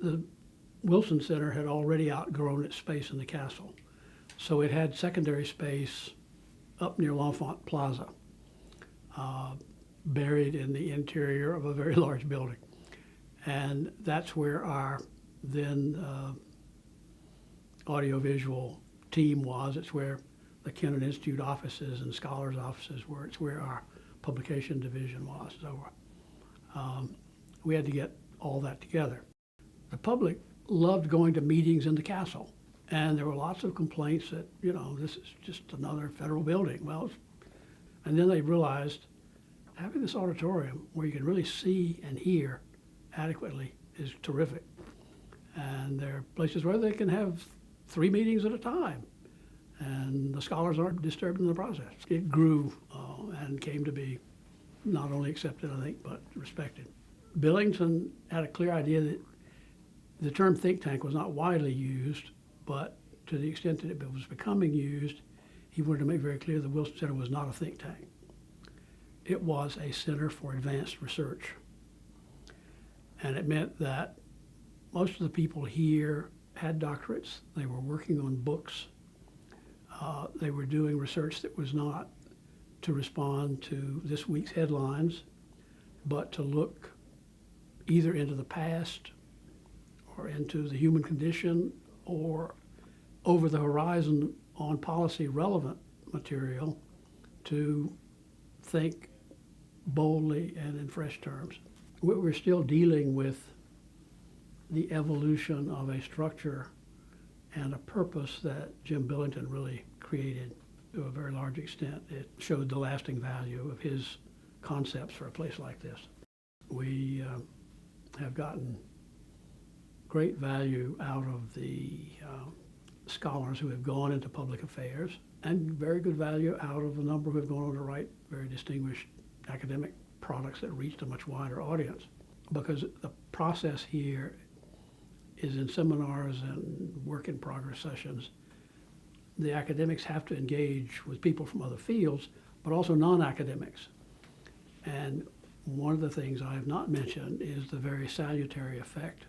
the Wilson Center had already outgrown its space in the castle. So it had secondary space up near L'Enfant Plaza, buried in the interior of a very large building. And that's where our then audiovisual team was. It's where the Kennan Institute offices and scholars' offices were. It's where our publication division was. So we had to get all that together. The public loved going to meetings in the castle, and there were lots of complaints that, this is just another federal building. And then they realized having this auditorium where you can really see and hear adequately is terrific. And there are places where they can have 3 meetings at a time, and the scholars aren't disturbed in the process. It grew and came to be not only accepted, I think, but respected. Billington had a clear idea that the term think tank was not widely used, but to the extent that it was becoming used, he wanted to make very clear the Wilson Center was not a think tank. It was a center for advanced research. And it meant that most of the people here had doctorates. They were working on books. They were doing research that was not to respond to this week's headlines, but to look either into the past or into the human condition or over the horizon on policy relevant material to think boldly and in fresh terms. We're still dealing with the evolution of a structure and a purpose that Jim Billington really created to a very large extent. It showed the lasting value of his concepts for a place like this. We have gotten great value out of the scholars who have gone into public affairs, and very good value out of a number who have gone on to write very distinguished academic products that reached a much wider audience. Because the process here is in seminars and work in progress sessions, the academics have to engage with people from other fields, but also non-academics. And one of the things I have not mentioned is the very salutary effect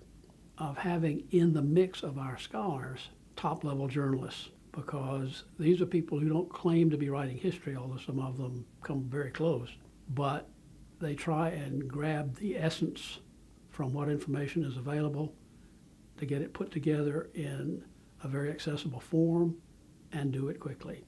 of having in the mix of our scholars top-level journalists, because these are people who don't claim to be writing history, although some of them come very close, but they try and grab the essence from what information is available to get it put together in a very accessible form and do it quickly.